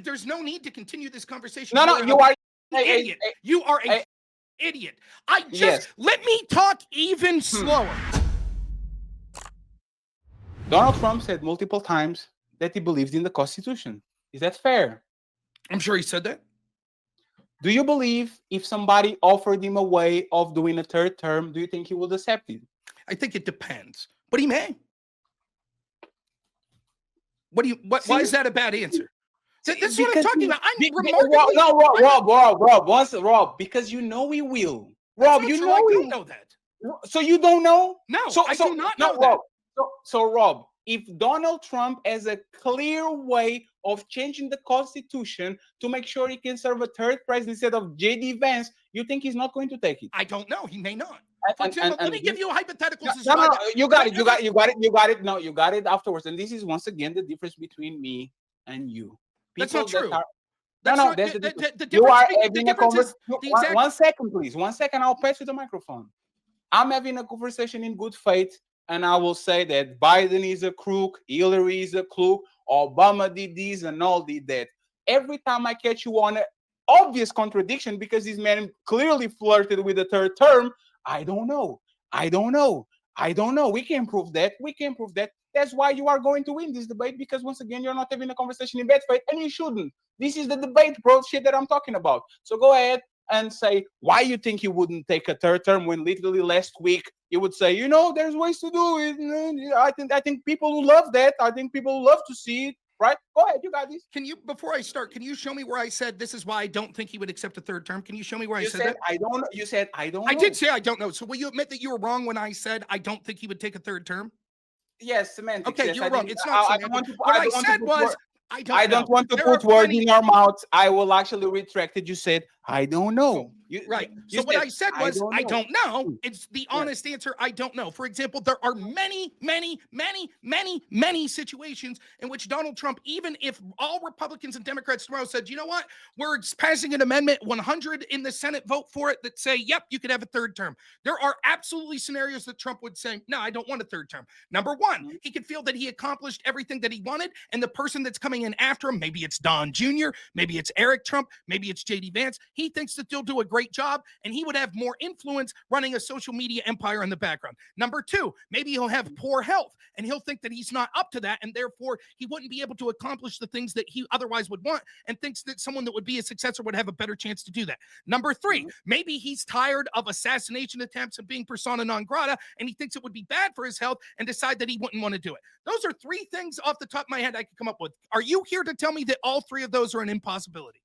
there's no need to continue this conversation. No, you are an idiot. You are an idiot. Let me talk even slower. Donald Trump said multiple times that he believes in the Constitution. Is that fair? I'm sure he said that. Do you believe if somebody offered him a way of doing a third term, do you think he would accept it? I think it depends, but he may. Why is that a bad answer? This is what I'm talking about. I'm remarkably... Rob, because you know he will. Rob, you know I don't know that. So you don't know? No, I do not know Rob, that. So, Rob, if Donald Trump has a clear way of changing the Constitution to make sure he can serve a third president instead of J.D. Vance, you think he's not going to take it? I don't know. He may not. For example, let me give you a hypothetical. No, you got it. No, you got it afterwards. And this is once again the difference between me and you. That's not true. That's the difference. You are having a conversation. 1 second, please. 1 second. I'll pass you the microphone. I'm having a conversation in good faith, and I will say that Biden is a crook, Hillary is a crook, Obama did this and all did that. Every time I catch you on an obvious contradiction because this man clearly flirted with the third term, I don't know. We can prove that. That's why you are going to win this debate, because once again, you're not having a conversation in bad faith, and you shouldn't. This is the debate, bro, shit that I'm talking about. So go ahead and say why you think you wouldn't take a third term when literally last week you would say, there's ways to do it. I think people who love that. I think people love to see it. Right? Go ahead. You got this. Before I start, can you show me where I said this is why I don't think he would accept a third term? Can you show me where I said that? I don't know. You said, I don't know. I did say I don't know. So will you admit that you were wrong when I said I don't think he would take a third term? Yes, Semantic. Okay, you're wrong. It's not Semantic. What I said was, I don't want to put words in your mouth. I will actually retract it. You said, I don't know. Right. So what I said was, I don't know. It's the honest answer. I don't know. For example, there are many situations in which Donald Trump, even if all Republicans and Democrats tomorrow said, you know what, we're passing an amendment, 100 in the Senate vote for it, that say, yep, you could have a third term. There are absolutely scenarios that Trump would say, no, I don't want a third term. Number one, he could feel that he accomplished everything that he wanted, and the person that's coming in after him, maybe it's Don Jr., maybe it's Eric Trump, maybe it's J.D. Vance, he thinks that they'll do a great job, and he would have more influence running a social media empire in the background. Number two, maybe he'll have poor health, and he'll think that he's not up to that, and therefore he wouldn't be able to accomplish the things that he otherwise would want, and thinks that someone that would be a successor would have a better chance to do that. Number three, maybe he's tired of assassination attempts and being persona non grata, and he thinks it would be bad for his health and decide that he wouldn't want to do it. Those are three things off the top of my head I could come up with. Are you here to tell me that all three of those are an impossibility?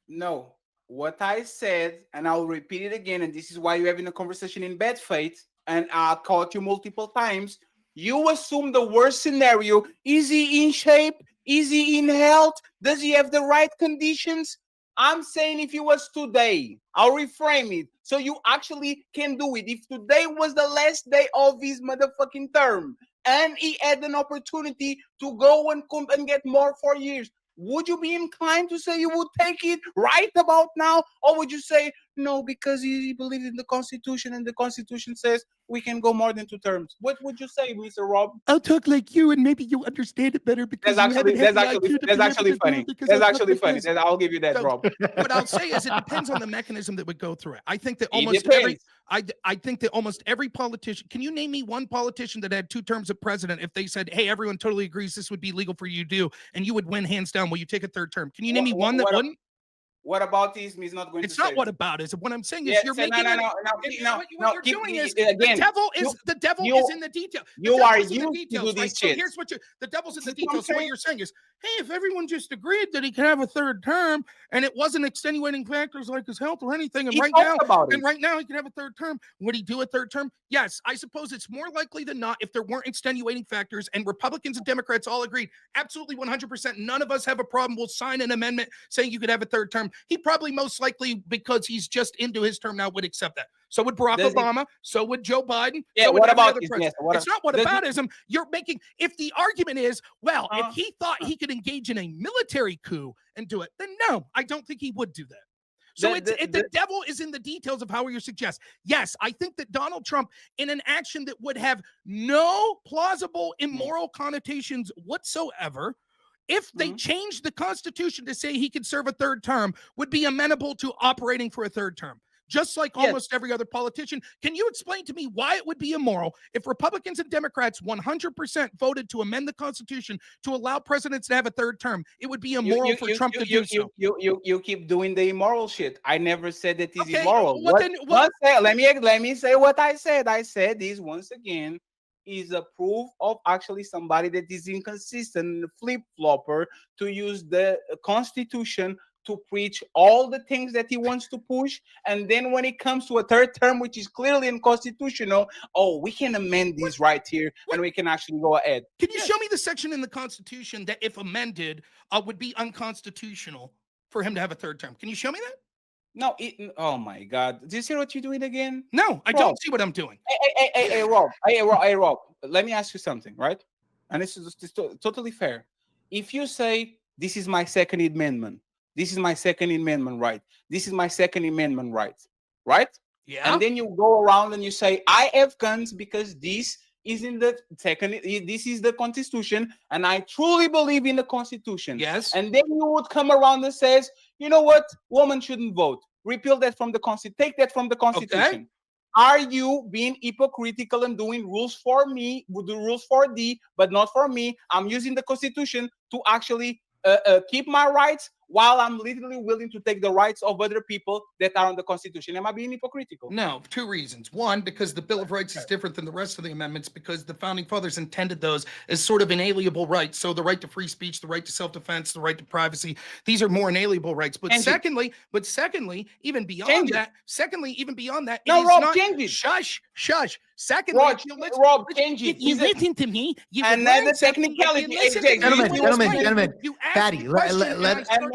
No. What I said, and I'll repeat it again, and this is why you're having a conversation in bad faith, and I caught you multiple times. You assume the worst scenario. Is he in shape? Is he in health? Does he have the right conditions? I'm saying if it was today, I'll reframe it so you actually can do it. If today was the last day of his motherfucking term, and he had an opportunity to go and come and get more 4 years, would you be inclined to say you would take it right about now? Or would you say, no, because he believes in the Constitution and the Constitution says we can go more than 2 terms? What would you say, Mr. Rob? I'll talk like you, and maybe you'll understand it better because that's actually funny. That's actually funny. I'll give you that, so, Rob. What I'll say is it depends on the mechanism that would go through it. I think that almost every politician, can you name me one politician that had 2 terms of president if they said, hey, everyone totally agrees this would be legal for you to do, and you would win hands down, will you take a 3rd term? Can you name me one that wouldn't? What about this? He's not going it's to not what about is. What I'm saying is you're making what you're doing is again, the devil is in the detail. You are used to do this shit. So here's what the devil's in the details. So what you're saying is, hey, if everyone just agreed that he could have a 3rd term and it wasn't extenuating factors like his health or anything, and right now he can have a 3rd term, would he do a 3rd term? Yes, I suppose it's more likely than not if there weren't extenuating factors and Republicans and Democrats all agreed, absolutely 100%, none of us have a problem. We'll sign an amendment saying you could have a 3rd term. He probably most likely, because he's just into his term now, would accept that. So would Barack Obama. So would Joe Biden. Yeah, so what about this? It's not what aboutism. You're making, if the argument is, well, if he thought he could engage in a military coup and do it, then no, I don't think he would do that. So the devil is in the details of how you suggest. Yes, I think that Donald Trump, in an action that would have no plausible immoral connotations whatsoever, if they changed the Constitution to say he could serve a third term, would be amenable to operating for a third term, just like almost every other politician. Can you explain to me why it would be immoral if Republicans and Democrats 100% voted to amend the Constitution to allow presidents to have a third term? It would be immoral for Trump to do so. You keep doing the immoral shit. I never said that is immoral. Let me say what I said. I said this once again is a proof of actually somebody that is inconsistent, flip-flopper, to use the Constitution to preach all the things that he wants to push, and then when it comes to a third term, which is clearly unconstitutional, we can amend this right here, and we can actually go ahead. Can you show me the section in the Constitution that, if amended, would be unconstitutional for him to have a third term? Can you show me that? No, oh my God. Do you see what you're doing again? No, I don't see what I'm doing. Hey, Rob, let me ask you something, right? And this is totally fair. If you say, this is my Second Amendment, this is my Second Amendment right, this is my Second Amendment right? Yeah. And then you go around and you say, I have guns because this is in the this is the Constitution, and I truly believe in the Constitution. Yes. And then you would come around and says, you know what? Women shouldn't vote. Repeal that from the Constitution. Take that from the Constitution. Okay. Are you being hypocritical and doing rules for me, do rules for thee, but not for me? I'm using the Constitution to actually keep my rights, while I'm literally willing to take the rights of other people that are on the Constitution. Am I being hypocritical? No, two reasons. One, because the Bill of Rights is different than the rest of the amendments, because the founding fathers intended those as sort of inalienable rights. So the right to free speech, the right to self-defense, the right to privacy, these are more inalienable rights. But secondly, even beyond that, no, Rob, change it. Shush. Secondly, Rob, change it. If you listen to me, you another technicality. Gentlemen, Patty,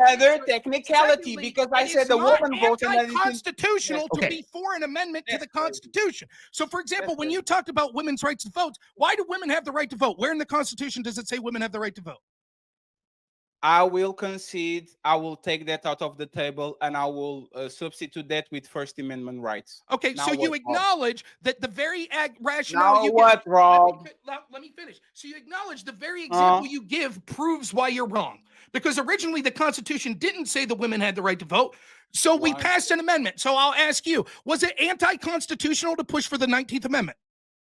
another technicality, because I said the woman vote constitutional to be for an amendment to the Constitution. So, for example, when you talked about women's rights to vote, why do women have the right to vote? Where in the Constitution does it say women have the right to vote? I will concede. I will take that out of the table, and I will substitute that with First Amendment rights. Okay, now so you acknowledge that the very rationale you give. Rob? Let me finish. So you acknowledge the very example you give proves why you're wrong. Because originally the Constitution didn't say the women had the right to vote. So we passed an amendment. So I'll ask you, was it anti-constitutional to push for the 19th Amendment?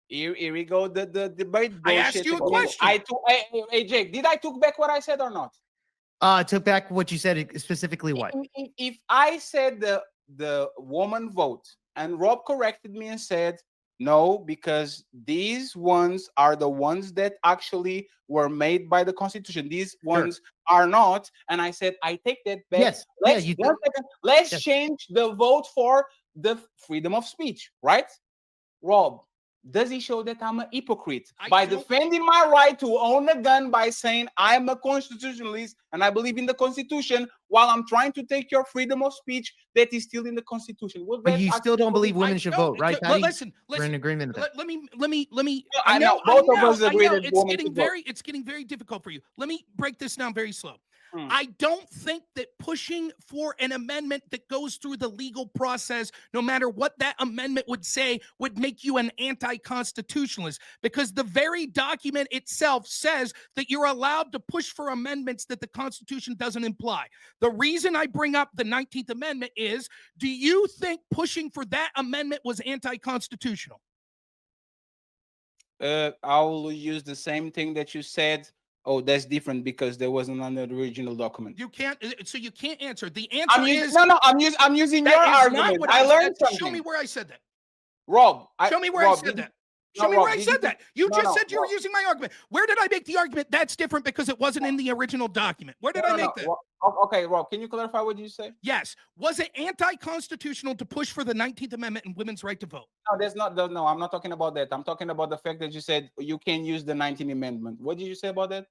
Here we go. The debate. I asked you a question. Hey, Jake, did I took back what I said or not? Took back what you said, specifically what? If I said the woman vote, and Rob corrected me and said, no, because these ones are the ones that actually were made by the Constitution. These ones are not. And I said, I take that back. Yes. Let's change the vote for the freedom of speech, right? Rob, does he show that I'm a hypocrite by defending my right to own a gun, by saying I'm a constitutionalist and I believe in the Constitution, while I'm trying to take your freedom of speech that is still in the Constitution? But you still don't believe women should vote, right, Patty? Listen, we're in agreement with that. Let me. I know both of us agree that it's getting very difficult for you. Let me break this down very slow. I don't think that pushing for an amendment that goes through the legal process, no matter what that amendment would say, would make you an anti-constitutionalist, because the very document itself says that you're allowed to push for amendments that the Constitution doesn't imply. The reason I bring up the 19th Amendment is, do you think pushing for that amendment was anti-constitutional? I will use the same thing that you said. Oh, that's different because there wasn't on the original document. You can't. So you can't answer. The answer is I'm using your argument. I learned something. Show me where I said that. Rob, show me where I said that. Show me where I said that. You just said you were using my argument. Where did I make the argument? That's different because it wasn't in the original document. Where did I make that? Okay, Rob, can you clarify what you say? Yes. Was it anti-constitutional to push for the 19th Amendment and women's right to vote? No, there's not. No, I'm not talking about that. I'm talking about the fact that you said you can use the 19th Amendment. What did you say about that?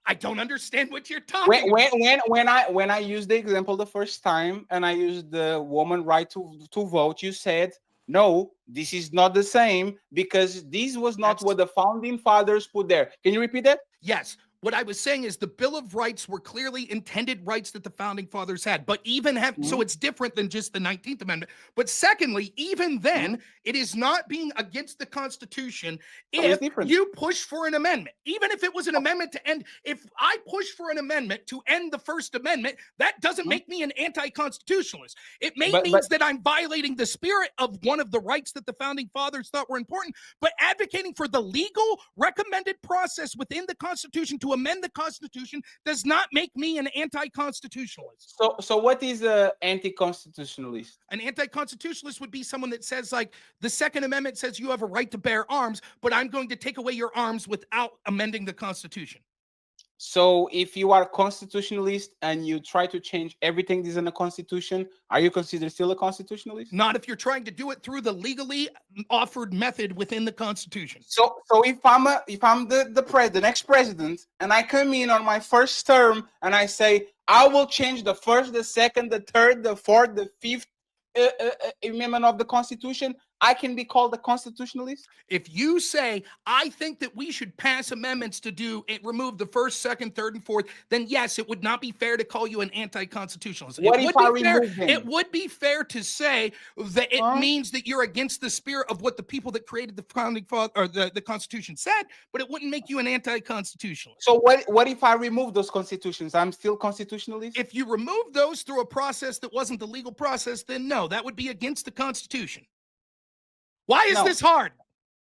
I don't understand what you're talking about. When I used the example the first time and I used the woman right to vote, you said, no, this is not the same because this was not what the founding fathers put there. Can you repeat that? Yes. What I was saying is the Bill of Rights were clearly intended rights that the founding fathers had, but even have, so it's different than just the 19th Amendment. But secondly, even then, it is not being against the Constitution if you push for an amendment. Even if it was an amendment to end, if I push for an amendment to end the First Amendment, that doesn't make me an anti-constitutionalist. It means that I'm violating the spirit of one of the rights that the founding fathers thought were important, but advocating for the legal recommended process within the Constitution to amend the Constitution does not make me an anti-constitutionalist. So what is an anti-constitutionalist? An anti-constitutionalist would be someone that says, like, the Second Amendment says you have a right to bear arms, but I'm going to take away your arms without amending the Constitution. So if you are constitutionalist and you try to change everything that is in the Constitution, are you considered still a constitutionalist? Not if you're trying to do it through the legally offered method within the Constitution. So if I'm the next president, and I come in on my first term and I say I will change the first, the second, the third, the fourth, the fifth amendment of the Constitution, I can be called a constitutionalist? If you say, I think that we should pass amendments to remove the first, second, third, and fourth, then yes, it would not be fair to call you an anti-constitutionalist. It would be fair to say that it means that you're against the spirit of what the people that created the founding father or the Constitution said, but it wouldn't make you an anti-constitutionalist. So what if I remove those constitutions? I'm still constitutionalist? If you remove those through a process that wasn't the legal process, then no, that would be against the Constitution. Why is this hard?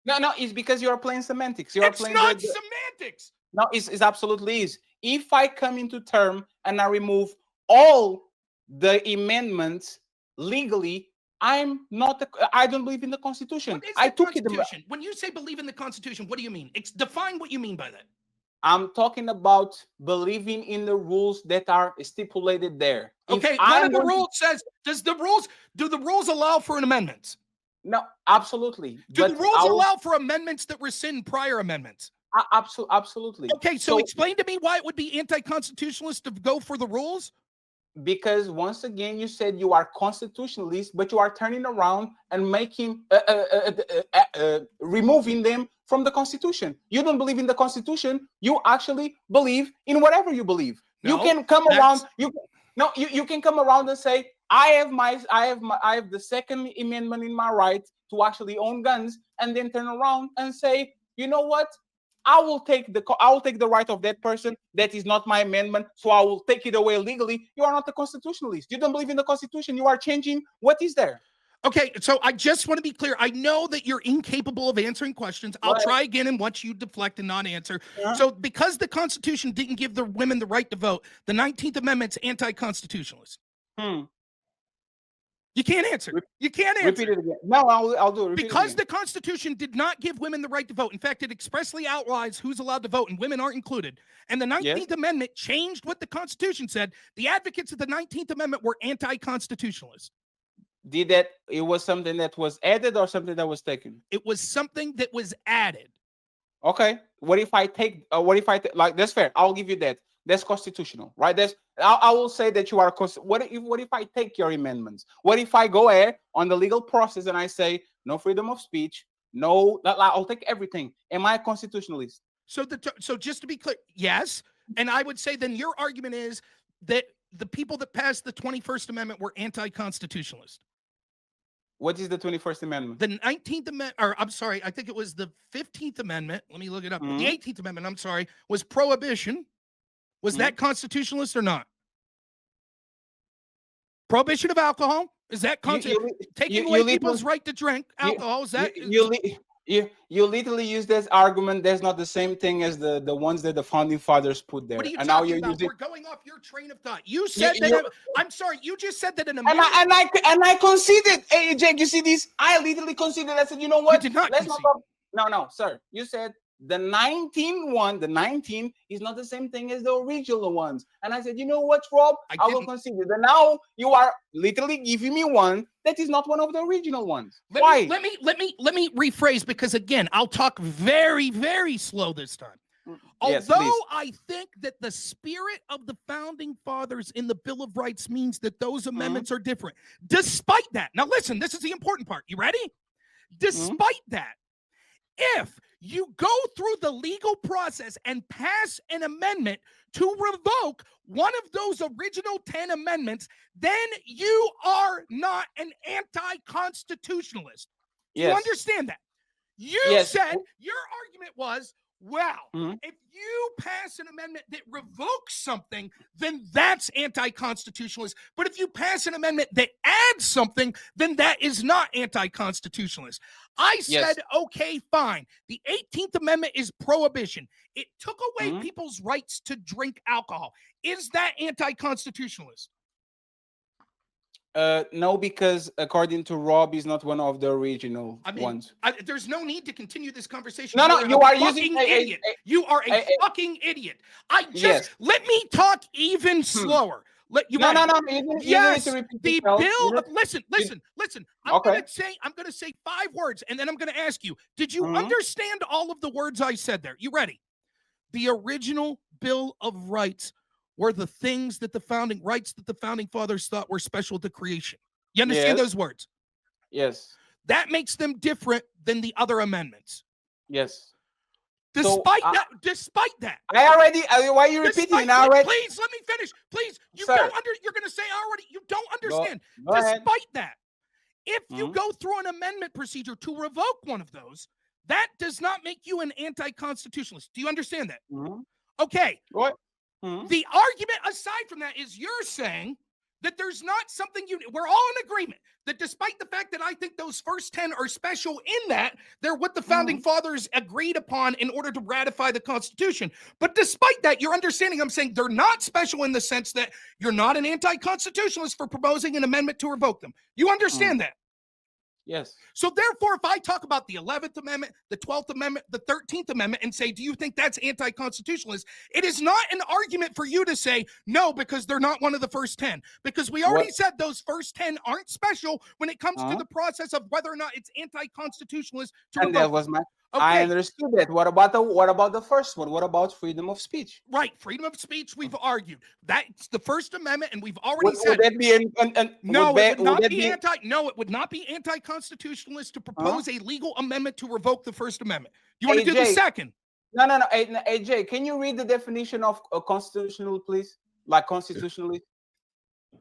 No, it's because you are playing semantics. It's not semantics. No, it's absolutely is. If I come into term and I remove all the amendments legally, I don't believe in the Constitution. I took it. When you say believe in the Constitution, what do you mean? Define what you mean by that. I'm talking about believing in the rules that are stipulated there. Okay, one of the rules says, do the rules allow for an amendment? No, absolutely. Do the rules allow for amendments that rescind prior amendments? Absolutely. Okay, so explain to me why it would be anti-constitutionalist to go for the rules? Because once again, you said you are constitutionalist, but you are turning around and making removing them from the Constitution. You don't believe in the Constitution. You actually believe in whatever you believe. No, you can come around. You can come around and say, I have the Second Amendment in my right to actually own guns, and then turn around and say, you know what? I will take the right of that person. That is not my amendment, so I will take it away legally. You are not a constitutionalist. You don't believe in the Constitution. You are changing what is there. Okay, so I just want to be clear. I know that you're incapable of answering questions. I'll try again and watch you deflect and not answer. So because the Constitution didn't give the women the right to vote, the 19th Amendment's anti-constitutionalist. You can't answer. You can't answer. Repeat it again. No, I'll do it. Because the Constitution did not give women the right to vote. In fact, it expressly outlines who's allowed to vote, and women aren't included. And the 19th Amendment changed what the Constitution said. The advocates of the 19th Amendment were anti-constitutionalists. It was something that was added or something that was taken? It was something that was added. Okay. What if I take, like, that's fair. I'll give you that. That's constitutional, right? I will say that you are. What if I take your amendments? What if I go ahead on the legal process and I say no freedom of speech, no, I'll take everything? Am I a constitutionalist? So just to be clear, yes. And I would say then your argument is that the people that passed the 21st Amendment were anti-constitutionalist. What is the 21st Amendment? The 19th Amendment, or I'm sorry, I think it was the 15th Amendment. Let me look it up. The 18th Amendment, I'm sorry, was prohibition. Was that constitutionalist or not? Prohibition of alcohol? Is that taking away people's right to drink alcohol? Is that you literally use this argument? That's not the same thing as the ones that the founding fathers put there. What are you talking about? We're going off your train of thought. You said that. I'm sorry. You just said that an amendment. And I conceded. Hey, Jake, you see this? I literally conceded. I said, you know what? You did not. Let's not talk. No, sir. You said the 19 is not the same thing as the original ones. And I said, you know what, Rob? I will concede it. And now you are literally giving me one that is not one of the original ones. Why? Let me rephrase, because again, I'll talk very, very slow this time. Yes, although I think that the spirit of the founding fathers in the Bill of Rights means that those amendments are different. Despite that, now listen, this is the important part. You ready? Despite that, if you go through the legal process and pass an amendment to revoke one of those original 10 amendments, then you are not an anti-constitutionalist. Do you understand that? You said your argument was, well, if you pass an amendment that revokes something, then that's anti-constitutionalist. But if you pass an amendment that adds something, then that is not anti-constitutionalist. I said, okay, fine. The 18th Amendment is prohibition. It took away people's rights to drink alcohol. Is that anti-constitutionalist? No, because according to Rob, he's not one of the original ones. There's no need to continue this conversation. No, you are using idiot. You are a fucking idiot. Let me talk even slower. No. Yes, the bill. Listen. I'm gonna say 5 words, and then I'm gonna ask you: did you understand all of the words I said there? You ready? The original Bill of Rights were the things that the founding fathers thought were special to creation. You understand those words? Yes. That makes them different than the other amendments. Yes. Despite that. Why are you repeating it already? Please, let me finish. Please. You're going to say already. You don't understand. Despite that, if you go through an amendment procedure to revoke one of those, that does not make you an anti-constitutionalist. Do you understand that? Okay. What? The argument aside from that is you're saying that there's not something we're all in agreement that despite the fact that I think those first 10 are special in that they're what the founding fathers agreed upon in order to ratify the Constitution. But despite that, you're understanding I'm saying they're not special in the sense that you're not an anti-constitutionalist for proposing an amendment to revoke them. You understand that? Yes. So therefore, if I talk about the 11th Amendment, the 12th Amendment, the 13th Amendment, and say, do you think that's anti-constitutionalist? It is not an argument for you to say, no, because they're not one of the first 10. Because we already said those first 10 aren't special when it comes to the process of whether or not it's anti-constitutionalist to revoke. That was my... Okay. I understood that. What about the first one? What about freedom of speech? Right, freedom of speech. We've argued that's the First Amendment, and we've already said. Would that be no? It would not be anti. No, it would not be anti-constitutionalist to propose a legal amendment to revoke the First Amendment. You want to do the second? No. AJ, can you read the definition of constitutional, please? Like constitutionalist.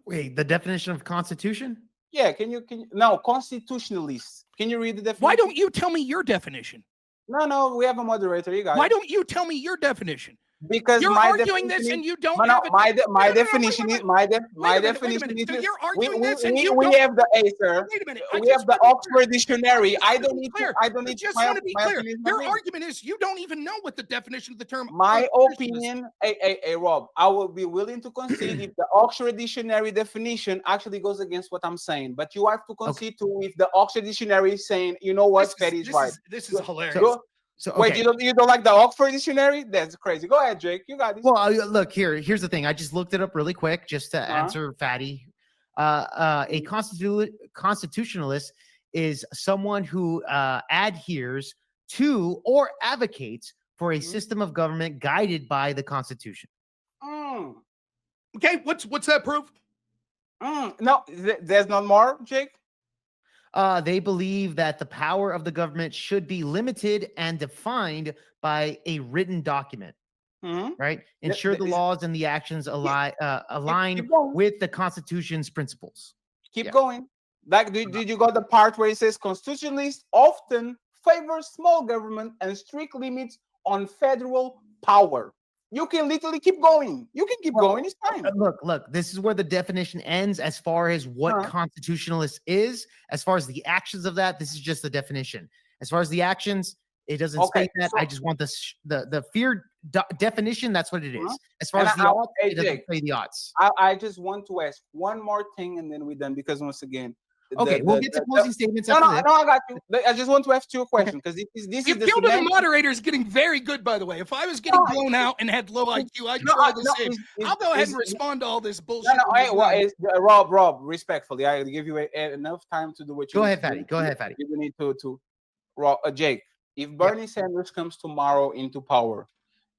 Wait, the definition of constitution? Yeah, can you no, constitutionalist. Can you read the definition? Why don't you tell me your definition? No, we have a moderator. You got Why don't you tell me your definition? Because you're arguing this and you don't have it. My definition is my definition is so you're arguing this and we have the sir. Wait a minute. We have the Oxford Dictionary. I don't need to just want to be clear. Your argument is you don't even know what the definition of the term. My opinion, hey Rob, I will be willing to concede if the Oxford Dictionary definition actually goes against what I'm saying. But you have to concede to if the Oxford Dictionary is saying, you know what, Patty is right. This is hilarious. So wait, you don't like the Oxford Dictionary? That's crazy. Go ahead, Jake. You got this. Well, look here's the thing. I just looked it up really quick just to answer Fatty. A constitutionalist is someone who adheres to or advocates for a system of government guided by the Constitution. Okay, what's that proof? No, there's not more, Jake. They believe that the power of the government should be limited and defined by a written document, right? Ensure the laws and the actions align with the Constitution's principles. Keep going. Like, did you got the part where it says constitutionalists often favor small government and strict limits on federal power? You can literally keep going. You can keep going. It's fine. Look. This is where the definition ends as far as what constitutionalist is. As far as the actions of that, this is just the definition. As far as the actions, it doesn't state that. I just want the fear definition. That's what it is. As far as the odds, it doesn't say the odds. I just want to ask one more thing, and then we're done. Because once again, we'll get to closing statements. No, I got you. I just want to ask you a question because this is the moderator is getting very good, by the way. If I was getting blown out and had low IQ, I'd try the same. I'll go ahead and respond to all this bullshit. Rob, respectfully, I give you enough time to do what you. Go ahead, Fatty. You need to Jake. If Bernie Sanders comes tomorrow into power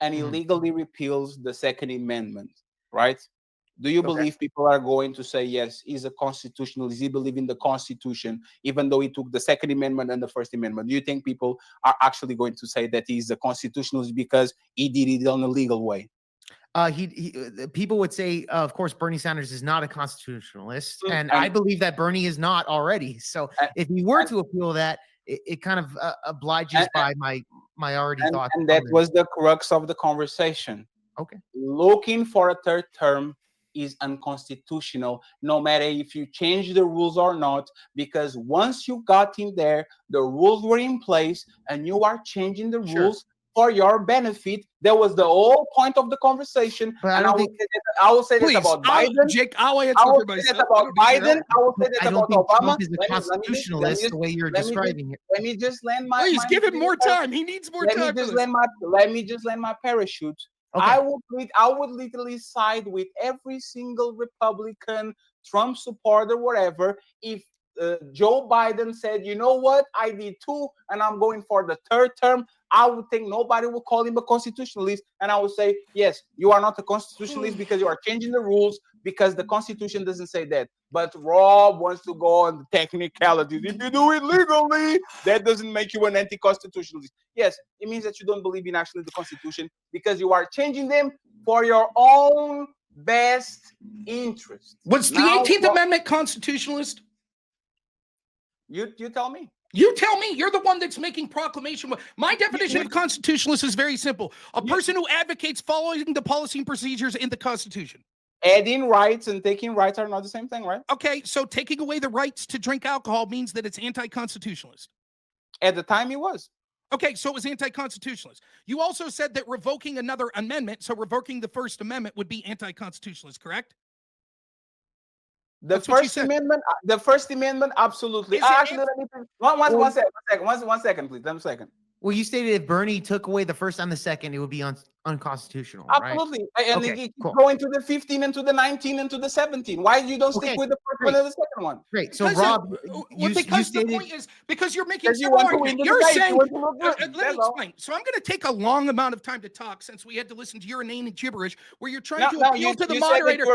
and illegally repeals the Second Amendment, right? Do you believe people are going to say, yes, he's a constitutionalist, he believes in the Constitution, even though he took the Second Amendment and the First Amendment? Do you think people are actually going to say that he's a constitutionalist because he did it on a legal way? People would say, of course, Bernie Sanders is not a constitutionalist, and I believe that Bernie is not already. So if he were to appeal that, it kind of obliges by my already thoughts. And that was the crux of the conversation. Okay. Looking for a third term is unconstitutional, no matter if you change the rules or not, because once you got in there, the rules were in place, and you are changing the rules for your benefit. That was the whole point of the conversation. But and I will say this about Biden. Jake, I'll answer for myself. Say that about Biden. I will say that about Obama. Trump is a constitutionalist the way you're describing it. Let me just land my. Please give him more time. He needs more time. Let me just land my parachute. Okay. I would literally side with every single Republican, Trump supporter, whatever, if Joe Biden said, you know what, I did 2 and I'm going for the 3rd term. I would think nobody would call him a constitutionalist, and I would say, yes, you are not a constitutionalist because you are changing the rules, because the Constitution doesn't say that. But Rob wants to go on the technicalities. If you do it legally, that doesn't make you an anti-constitutionalist. Yes, it means that you don't believe in actually the Constitution because you are changing them for your own best interest. Was the 18th Amendment constitutionalist? You tell me. You tell me. You're the one that's making proclamation. My definition of constitutionalist is very simple. A person who advocates following the policy and procedures in the Constitution. Adding rights and taking rights are not the same thing, right? Okay, so taking away the rights to drink alcohol means that it's anti-constitutionalist. At the time, it was. Okay, so it was anti-constitutionalist. You also said that revoking another amendment, so revoking the First Amendment, would be anti-constitutionalist, correct? The First Amendment, absolutely. Actually, let me one second, please. 1 second. Well, you stated if Bernie took away the first and the second, it would be unconstitutional. Absolutely. Right? And okay, going to the 15 and to the 19 and to the 17. Why you don't stick with the first one and the second one? Great. So, Rob, you stated, the point is because you're making some argument. You're saying, let me explain. So I'm going to take a long amount of time to talk since we had to listen to your inane gibberish where you're trying to appeal to the moderator.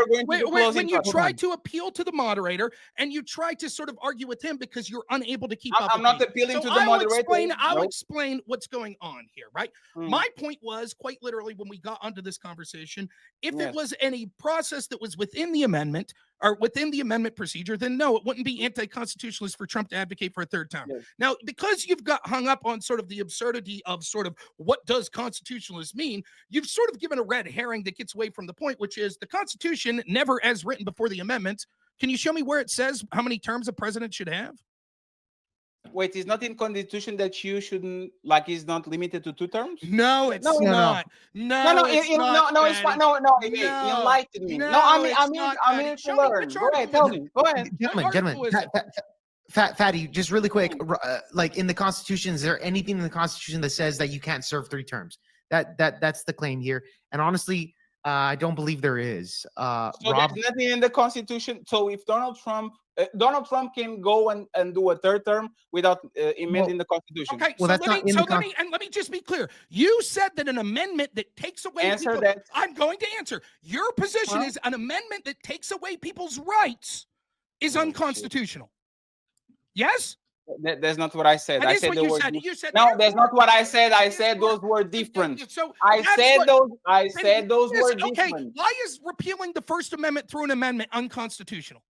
When you try to appeal to the moderator and you try to sort of argue with him because you're unable to keep up. I'm not appealing to the moderator. I'll explain what's going on here, right? My point was quite literally when we got onto this conversation, if it was any process that was within the amendment or within the amendment procedure, then no, it wouldn't be anti-constitutionalist for Trump to advocate for a 3rd term. Now, because you've got hung up on sort of the absurdity of sort of what does constitutionalist mean, you've sort of given a red herring that gets away from the point, which is the Constitution never as written before the amendment. Can you show me where it says how many terms a president should have? Wait, it's not in Constitution that you shouldn't, like, it's not limited to 2 terms? No, it's not. No, it's fine. No, enlighten me. I mean to learn. Go ahead, tell me. Go ahead. Gentlemen, Fatty, just really quick, like in the Constitution, is there anything in the Constitution that says that you can't serve 3 terms? That's the claim here. And honestly, I don't believe there is. So Rob, there's nothing in the Constitution. So if Donald Trump can go and do a 3rd term without amending the Constitution. Okay, well, let me just be clear. You said that an amendment that takes away I'm going to answer. Your position is an amendment that takes away people's rights is unconstitutional. Yes? That's not what I said. I said you said no, that's not what I said. I said those were different. So I said those were different. Okay, why is repealing the First Amendment through an amendment unconstitutional?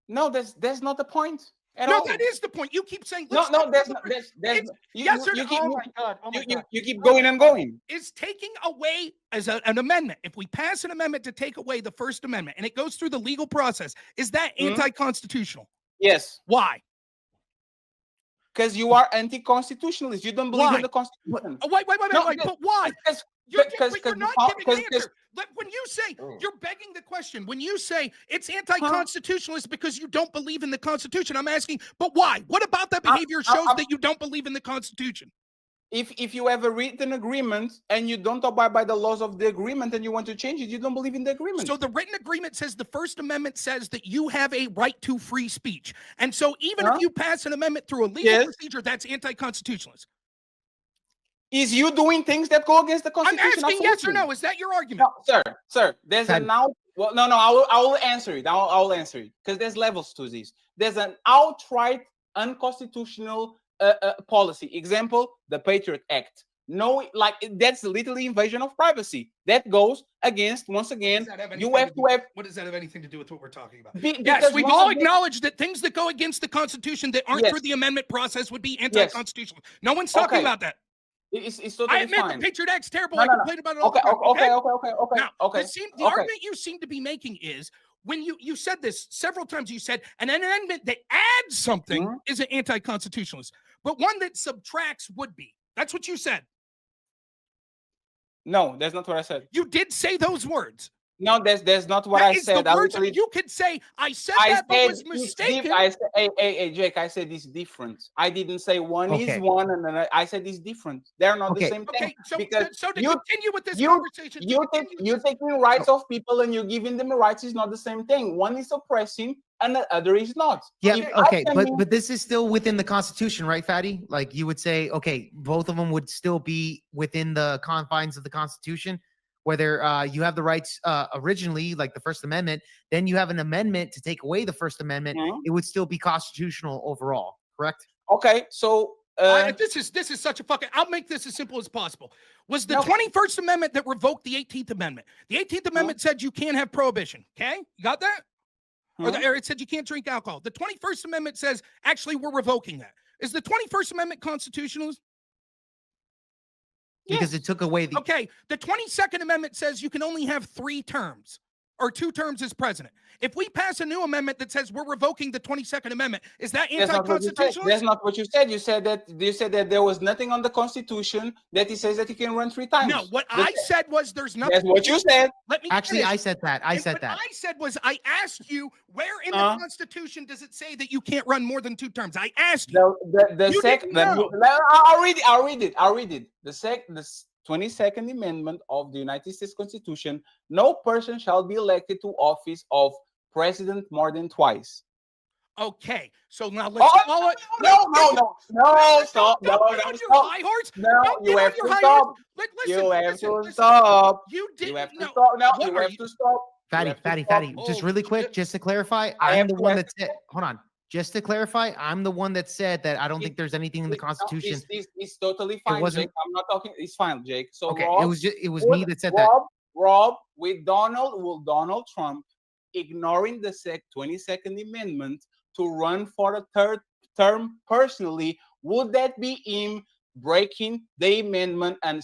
No, that's not the point. No, that is the point. You keep saying no. There's yes or no. Oh my God! You keep going and going. Is taking away as an amendment. If we pass an amendment to take away the First Amendment and it goes through the legal process, is that anti-constitutional? Yes. Why? Because you are anti-constitutionalist. You don't believe in the Constitution. Wait. But why? You're not giving an answer. When you say you're begging the question, when you say it's anti-constitutionalist because you don't believe in the Constitution, I'm asking, but why? What about that behavior shows that you don't believe in the Constitution? If you have a written agreement and you don't abide by the laws of the agreement and you want to change it, you don't believe in the agreement. So the written agreement says the First Amendment says that you have a right to free speech. And so even if you pass an amendment through a legal procedure, that's anti-constitutionalist. is you doing things that go against the Constitution. I'm asking yes or no. Is that your argument? No, sir. There's an out. Well, no. I will answer it. I'll answer it because there's levels to this. There's an outright unconstitutional policy. Example: the Patriot Act. No, like that's literally invasion of privacy. That goes against, once again, you have to have. What does that have anything to do with what we're talking about? Yes, we've all acknowledged that things that go against the Constitution that aren't through the amendment process would be anti-constitutional. No one's talking about that. It's totally I admit fine. the Patriot Act's terrible. I complain about it all the time. Okay. Now, the argument you seem to be making is when you said this several times. You said an amendment that adds something is an anti-constitutionalist, but one that subtracts would be. That's what you said. No, that's not what I said. You did say those words. No, that's not what I said. You could say I said that, but was mistaken. Hey, Jake, I said it's different. I didn't say one is one, and then I said it's different. They're not the same thing. So to continue with this conversation, you're taking rights of people and you're giving them rights is not the same thing. One is oppressing and the other is not. Yeah, but this is still within the Constitution, right, Fatty? Like you would say, okay, both of them would still be within the confines of the Constitution. Whether you have the rights originally, like the First Amendment, then you have an amendment to take away the First Amendment, it would still be constitutional overall, correct? Okay, so this is such a fucking. I'll make this as simple as possible. Was the 21st Amendment that revoked the 18th Amendment? The 18th Amendment said you can't have prohibition. Okay, you got that? Or it said you can't drink alcohol. The 21st Amendment says actually we're revoking that. Is the 21st Amendment constitutionalist? Because it took away the. Okay, the 22nd Amendment says you can only have 3 terms or 2 terms as president. If we pass a new amendment that says we're revoking the 22nd Amendment, is that anti-constitutional? That's not what you said. You said that there was nothing on the Constitution that it says that you can run 3 times. No, what I said was there's nothing. That's what you said. Let me actually finish. I said that. I said was I asked you where in the Constitution does it say that you can't run more than 2 terms? I asked you. I'll read it. The 22nd Amendment of the United States Constitution, no person shall be elected to office of president more than twice. Okay, so now let's follow it. No, stop. No, high horse. No, you have to stop. You have to stop. You have to stop. No, you have to stop. Fatty, just really quick, just to clarify, I'm the one that said, hold on. Just to clarify, I'm the one that said that I don't think there's anything in the Constitution. It's totally fine, Jake. I'm not talking. It's fine, Jake. So okay, Rob, it was me that said that. Rob, with Donald Trump ignoring the 22nd Amendment to run for a 3rd term personally, would that be him breaking the amendment and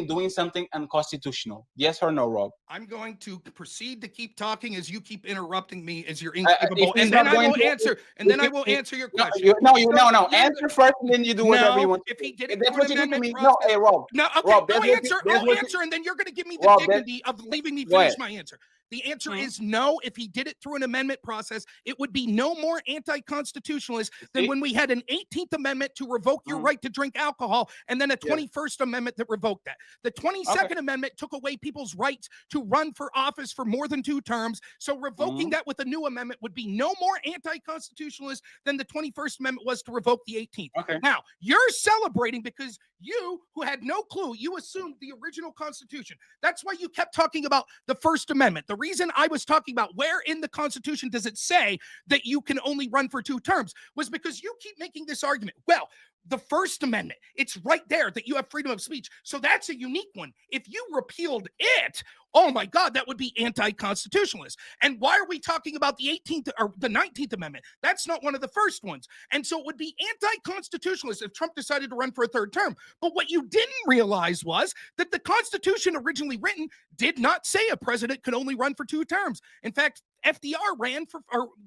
doing something unconstitutional? Yes or no, Rob? I'm going to proceed to keep talking as you keep interrupting me as you're incapable, and then I will answer. And then I will answer your question. No. Answer first, and then you do whatever you want. If he did it, that's what you do to me. No, hey, Rob. No, okay. Rob, I'll answer, and then you're going to give me the dignity of leaving me finish my answer. The answer is no. If he did it through an amendment process, it would be no more anti-constitutionalist than when we had an 18th Amendment to revoke your right to drink alcohol, and then a 21st Amendment that revoked that. The 22nd Amendment took away people's rights to run for office for more than 2 terms. So revoking that with a new amendment would be no more anti-constitutionalist than the 21st Amendment was to revoke the 18th. Okay. Now, you're celebrating because you, who had no clue, you assumed the original Constitution. That's why you kept talking about the First Amendment. The reason I was talking about where in the Constitution does it say that you can only run for 2 terms was because you keep making this argument. Well, the First Amendment, it's right there that you have freedom of speech. So that's a unique one. If you repealed it, oh my God, that would be anti-constitutionalist. And why are we talking about the 18th or the 19th Amendment? That's not one of the first ones. And so it would be anti-constitutionalist if Trump decided to run for a 3rd term. But what you didn't realize was that the Constitution originally written did not say a president could only run for 2 terms. In fact, FDR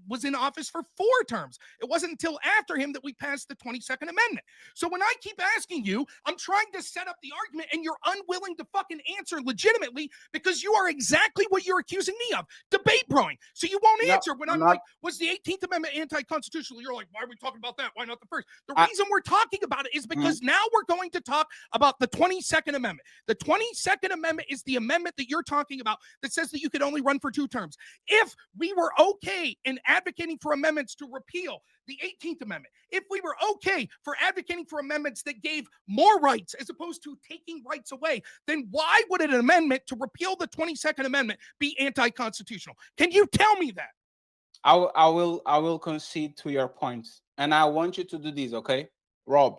was in office for 4 terms. It wasn't until after him that we passed the 22nd Amendment. So when I keep asking you, I'm trying to set up the argument and you're unwilling to fucking answer legitimately because you are exactly what you're accusing me of, debate broing. So you won't answer when I'm like, was the 18th Amendment anti-constitutional? You're like, why are we talking about that? Why not the first? The reason we're talking about it is because now we're going to talk about the 22nd Amendment. The 22nd Amendment is the amendment that you're talking about that says that you could only run for 2 terms. If we were okay in advocating for amendments to repeal the 18th Amendment, if we were okay for advocating for amendments that gave more rights as opposed to taking rights away, then why would an amendment to repeal the 22nd Amendment be anti-constitutional? Can you tell me that? I will concede to your points, and I want you to do this, okay, Rob?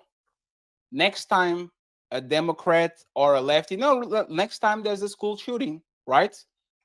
Next time a Democrat or a lefty, next time there's a school shooting, right?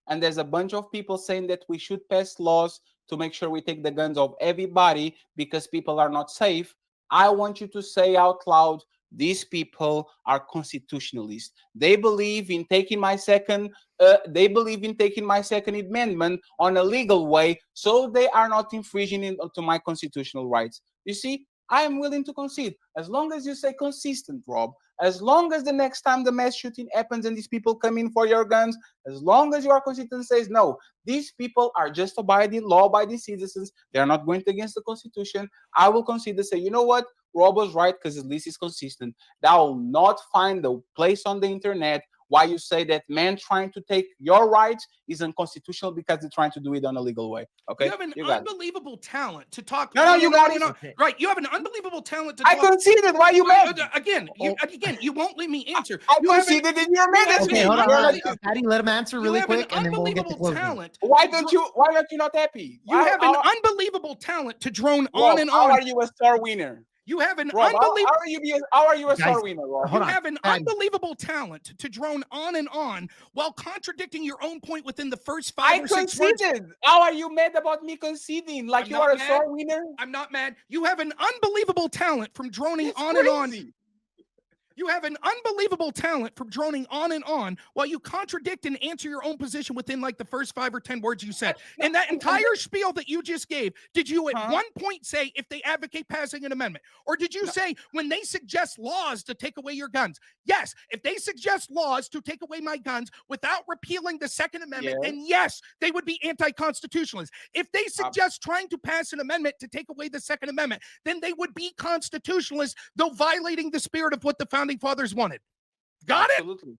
And there's a bunch of people saying that we should pass laws to make sure we take the guns of everybody because people are not safe. I want you to say out loud, these people are constitutionalists. They believe in taking my second amendment on a legal way, so they are not infringing into my constitutional rights. You see, I am willing to concede as long as you say consistent, Rob. As long as the next time the mass shooting happens and these people come in for your guns, as long as you are consistent and says, no, these people are just law-abiding citizens. They are not going against the Constitution. I will concede to say, you know what? Rob was right because at least it's consistent. That will not find a place on the internet why you say that man trying to take your rights is unconstitutional because they're trying to do it on a legal way. Okay, you have an unbelievable talent to talk. No, you got it. Okay. Right, you have an unbelievable talent to talk. I conceded. Why you mad? Again, you won't let me answer. I conceded in your minute. Okay, hold on. Patty, let him answer really quick, and then we'll get to closing. Talent. Why aren't you not happy? You have an unbelievable talent to drone on and on. How are you a star winner? You have an unbelievable. How are you a star winner, Rob? You have an unbelievable talent to drone on and on while contradicting your own point within the first 5 or 6 words. I conceded. How are you mad about me conceding? Like you are a star winner? I'm not mad. You have an unbelievable talent from droning on and on. You have an unbelievable talent from droning on and on while you contradict and answer your own position within like the first 5 or 10 words you said. And that entire spiel that you just gave, did you at one point say if they advocate passing an amendment? Or did you say when they suggest laws to take away your guns? Yes, if they suggest laws to take away my guns without repealing the Second Amendment, then yes, they would be anti-constitutionalists. If they suggest trying to pass an amendment to take away the Second Amendment, then they would be constitutionalists, though violating the spirit of what the Founding Fathers wanted. Got it? Absolutely.